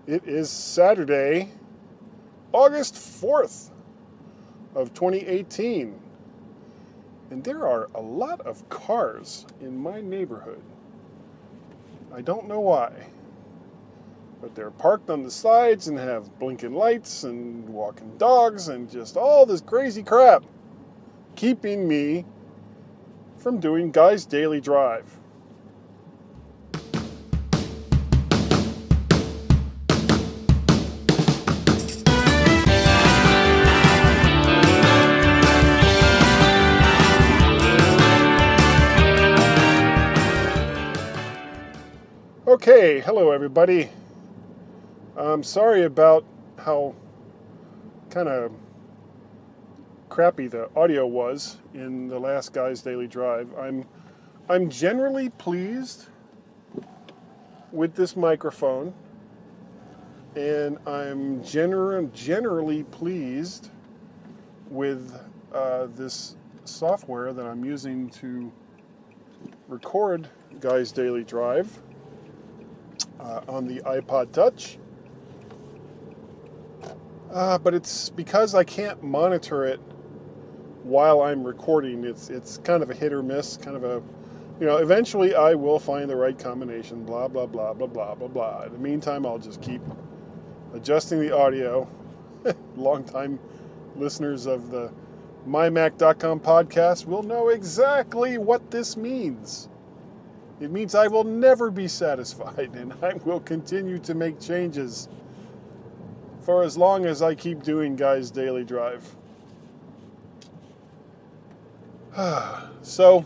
It is Saturday, August 4th of 2018, and there are a lot of cars in my neighborhood. I don't know why, but they're parked on the sides and have blinking lights and walking dogs and just all this crazy crap, keeping me from doing Guy's Daily Drive. Okay, hello everybody. I'm sorry about how kind of crappy the audio was in the last Guy's Daily Drive. I'm generally pleased with this microphone, and I'm generally pleased with this software that I'm using to record Guy's Daily Drive. On the iPod Touch, but it's because I can't monitor it while I'm recording. It's kind of a hit or miss, kind of a, eventually I will find the right combination, blah, blah, blah, blah, blah, blah, blah. In the meantime, I'll just keep adjusting the audio. Longtime listeners of the MyMac.com podcast will know exactly what this means. It means I will never be satisfied, and I will continue to make changes for as long as I keep doing Guy's Daily Drive. So,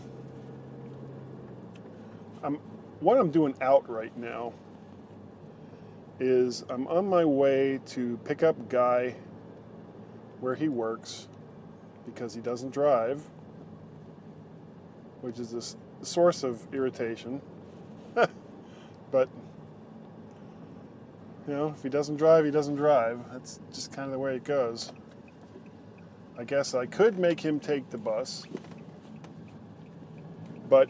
what I'm doing out right now is I'm on my way to pick up Guy where he works because he doesn't drive, which is this source of irritation. But if he doesn't drive, he doesn't drive. That's just kind of the way it goes. I guess I could make him take the bus, but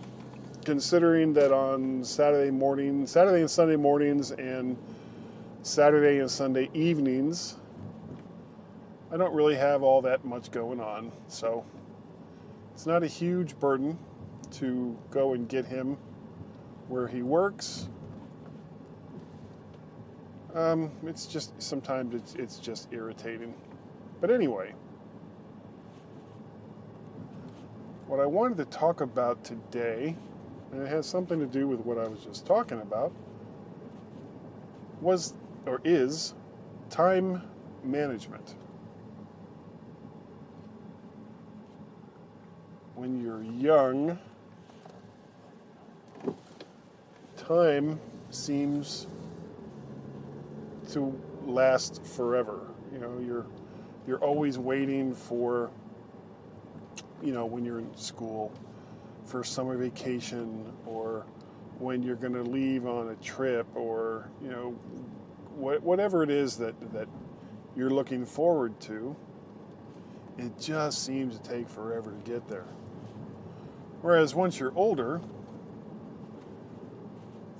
considering that on Saturday and Sunday mornings and Saturday and Sunday evenings, I don't really have all that much going on, so it's not a huge burden to go and get him where he works. It's just, sometimes it's just irritating. But anyway, what I wanted to talk about today, and it has something to do with what I was just talking about, is time management. When you're young, time seems to last forever. You're always waiting for, when you're in school, for summer vacation, or when you're going to leave on a trip, or whatever it is that you're looking forward to. It just seems to take forever to get there. Whereas once you're older,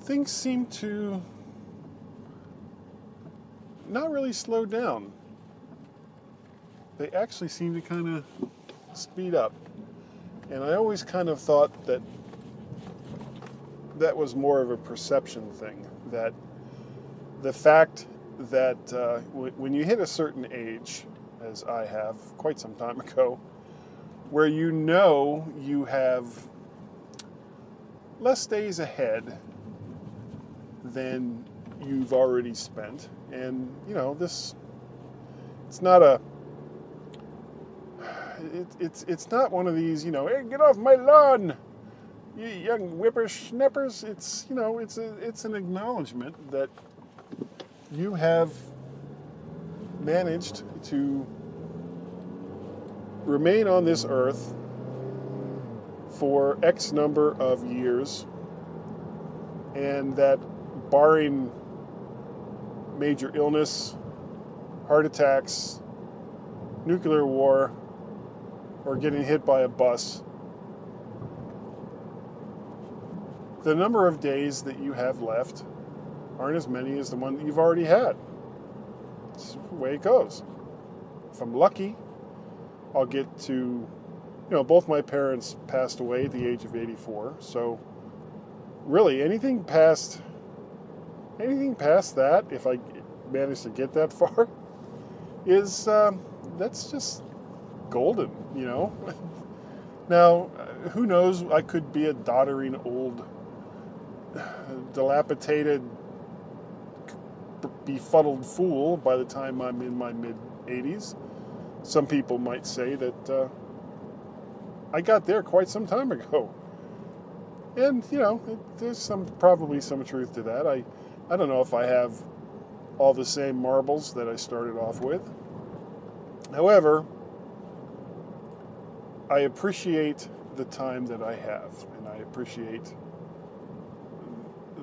things seem to not really slow down. They actually seem to kind of speed up. And I always kind of thought that was more of a perception thing. That the fact that when you hit a certain age, as I have quite some time ago, where you have less days ahead than you've already spent. And, it's not it's not one of these, hey, get off my lawn, you young whippersnappers. It's an acknowledgement that you have managed to remain on this earth for X number of years, and that barring major illness, heart attacks, nuclear war, or getting hit by a bus, the number of days that you have left aren't as many as the one that you've already had. It's the way it goes. If I'm lucky, I'll get to, both my parents passed away at the age of 84. So really anything past that, if I manage to get that far, is that's just golden, Now, who knows? I could be a doddering old, dilapidated, befuddled fool by the time I'm in my mid-80s. Some people might say that I got there quite some time ago. And, there's probably some truth to that. I don't know if I have all the same marbles that I started off with. However, I appreciate the time that I have, and I appreciate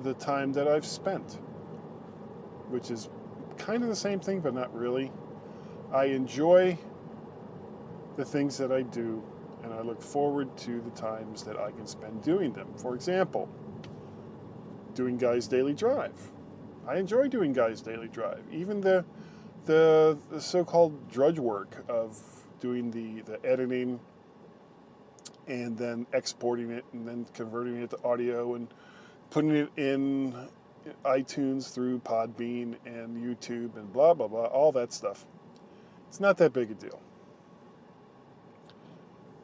the time that I've spent, which is kind of the same thing, but not really. I enjoy the things that I do, and I look forward to the times that I can spend doing them. For example, doing Guy's Daily Drive. I enjoy doing Guy's Daily Drive. Even the so-called drudge work of doing the editing and then exporting it and then converting it to audio and putting it in iTunes through Podbean and YouTube and blah, blah, blah, all that stuff. It's not that big a deal.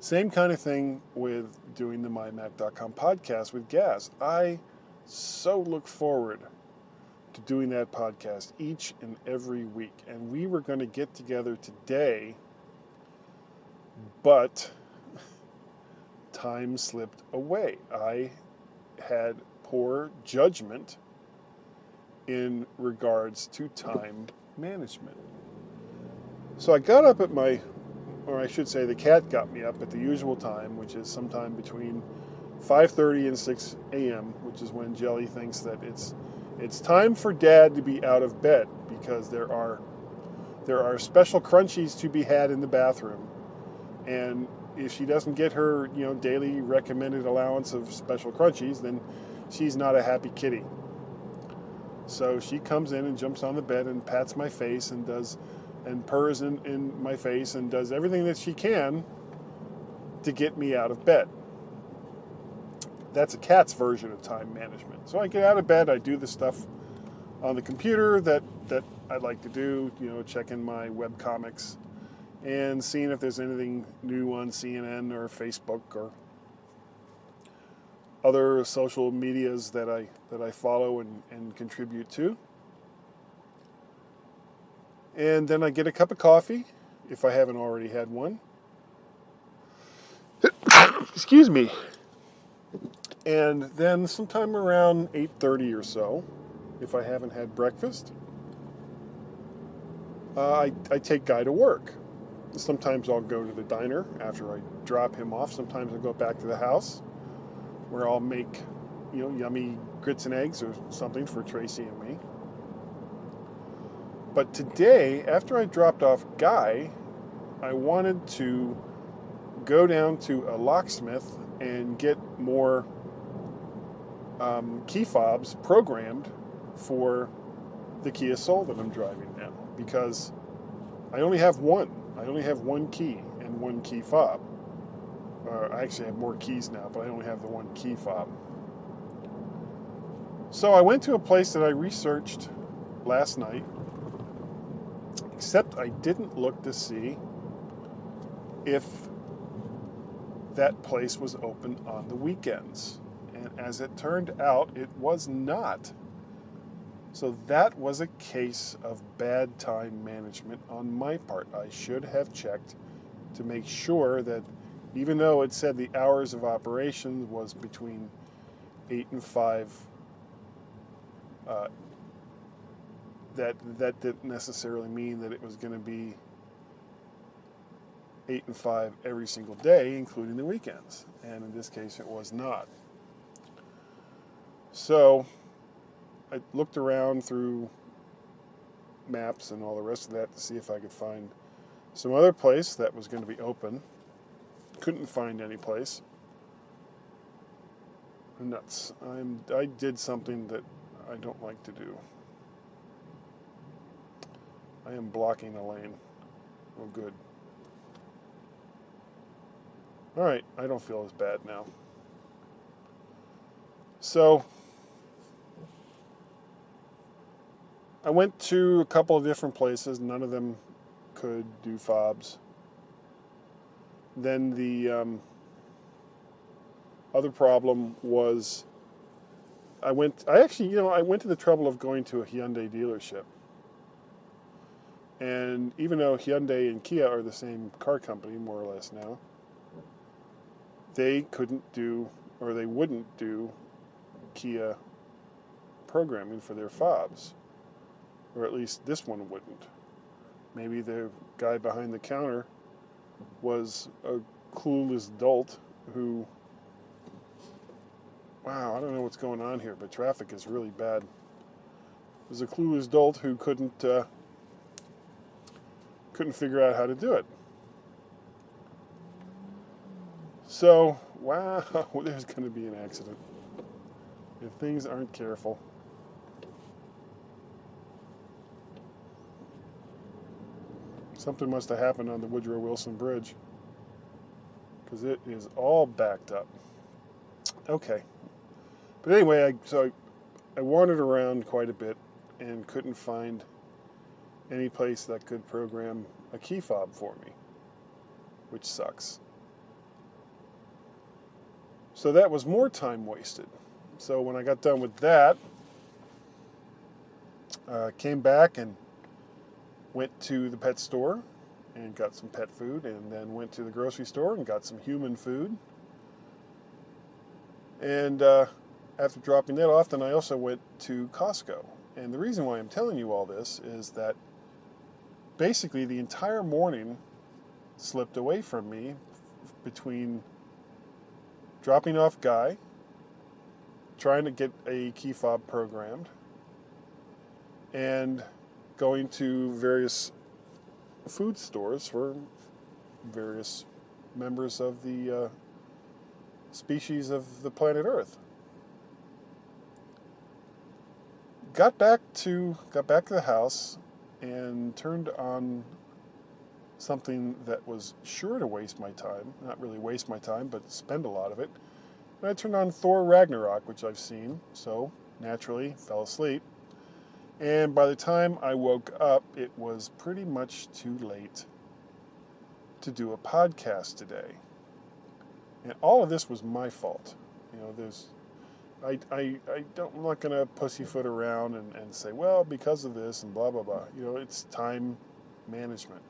Same kind of thing with doing the MyMac.com podcast with Gaz. I so look forward to doing that podcast each and every week. And we were going to get together today, but time slipped away. I had poor judgment in regards to time management. So I got up at the cat got me up at the usual time, which is sometime between 5:30 and 6 a.m., which is when Jelly thinks that it's time for Dad to be out of bed, because there are special crunchies to be had in the bathroom, and if she doesn't get her daily recommended allowance of special crunchies, then she's not a happy kitty. So she comes in and jumps on the bed and pats my face and purrs in my face and does everything that she can to get me out of bed. That's a cat's version of time management. So I get out of bed, I do the stuff on the computer that I like to do, checking my web comics and seeing if there's anything new on CNN or Facebook or other social medias that I follow and contribute to. And then I get a cup of coffee, if I haven't already had one. Excuse me. And then sometime around 8:30 or so, if I haven't had breakfast, I take Guy to work. Sometimes I'll go to the diner after I drop him off. Sometimes I'll go back to the house where I'll make, yummy grits and eggs or something for Tracy and me. But today, after I dropped off Guy, I wanted to go down to a locksmith and get more key fobs programmed for the Kia Soul that I'm driving now, because I only have one. I only have one key and one key fob. I actually have more keys now, but I only have the one key fob. So I went to a place that I researched last night, except I didn't look to see if that place was open on the weekends. And as it turned out, it was not. So that was a case of bad time management on my part. I should have checked to make sure that, even though it said the hours of operation was between 8 and 5, that didn't necessarily mean that it was going to be 8 and 5 every single day, including the weekends. And in this case, it was not. So I looked around through maps and all the rest of that to see if I could find some other place that was going to be open. Couldn't find any place. Nuts. I did something that I don't like to do. I am blocking a lane. Oh, good. All right, I don't feel as bad now. So, I went to a couple of different places. None of them could do fobs. Then the other problem was I went to the trouble of going to a Hyundai dealership. And even though Hyundai and Kia are the same car company, more or less now, they couldn't do, or they wouldn't do, Kia programming for their fobs. Or at least this one wouldn't. Maybe the guy behind the counter was a clueless dolt who, wow, I don't know what's going on here, but traffic is really bad. There's a clueless dolt who couldn't figure out how to do it. So, wow, there's going to be an accident if things aren't careful. Something must have happened on the Woodrow Wilson Bridge, because it is all backed up. Okay. But anyway, I wandered around quite a bit and couldn't find any place that could program a key fob for me, which sucks. So that was more time wasted. So when I got done with that, came back and went to the pet store and got some pet food, and then went to the grocery store and got some human food. And after dropping that off, then I also went to Costco. And the reason why I'm telling you all this is that basically the entire morning slipped away from me between dropping off Guy, trying to get a key fob programmed, and going to various food stores for various members of the species of the planet Earth. Got back to the house and turned on something that was sure to waste my time. Not really waste my time, but spend a lot of it. And I turned on Thor Ragnarok, which I've seen, so naturally fell asleep. And by the time I woke up, it was pretty much too late to do a podcast today. And all of this was my fault. You know, I'm not going to pussyfoot around and say, well, because of this and blah, blah, blah. You know, it's time management.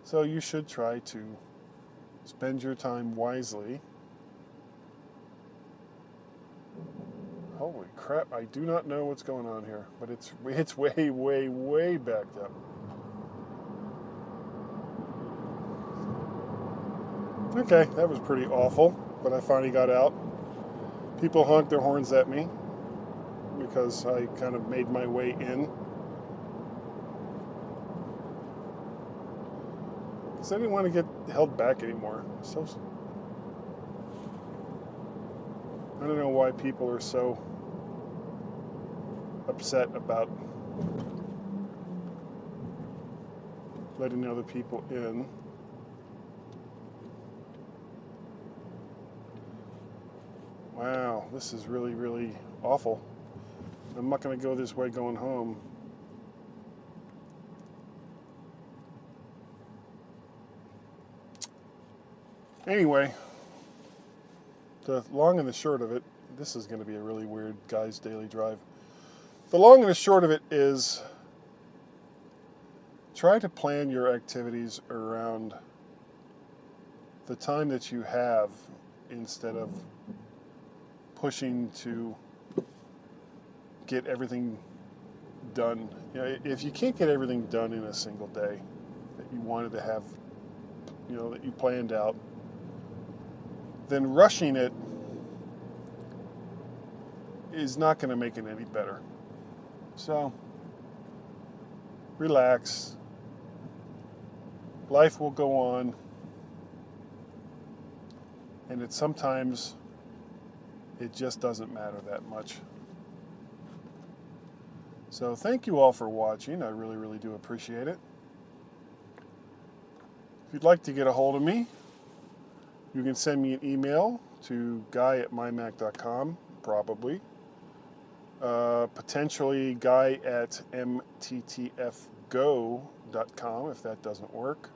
So you should try to spend your time wisely. Holy crap, I do not know what's going on here, but it's way, way, way backed up. Okay, that was pretty awful, but I finally got out. People honked their horns at me because I kind of made my way in. Because I didn't want to get held back anymore. I don't know why people are so upset about letting other people in. Wow, this is really, really awful. I'm not going to go this way going home. Anyway, the long and the short of it, this is going to be a really weird guy's daily drive. The long and the short of it is try to plan your activities around the time that you have instead of pushing to get everything done. You know, if you can't get everything done in a single day that you wanted to have, you know, that you planned out, then rushing it is not going to make it any better. So, relax. Life will go on. And sometimes it just doesn't matter that much. So thank you all for watching. I really, really do appreciate it. If you'd like to get a hold of me, you can send me an email to guy@mymac.com, probably. Potentially guy@mttfgo.com if that doesn't work.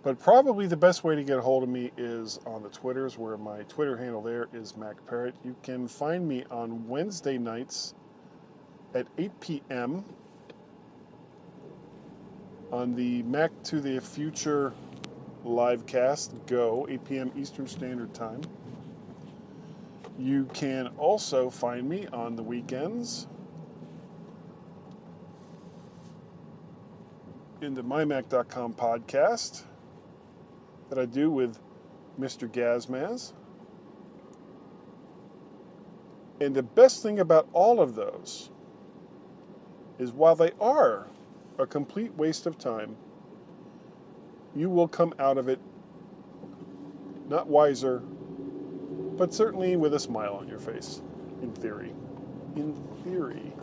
But probably the best way to get a hold of me is on the Twitters, where my Twitter handle there is MacParrot. You can find me on Wednesday nights at 8 p.m. on the Mac to the Future livecast, Go, 8 p.m. Eastern Standard Time. You can also find me on the weekends in the MyMac.com podcast that I do with Mr. Gazmaz. And the best thing about all of those is while they are a complete waste of time, you will come out of it not wiser, but certainly with a smile on your face, in theory. In theory.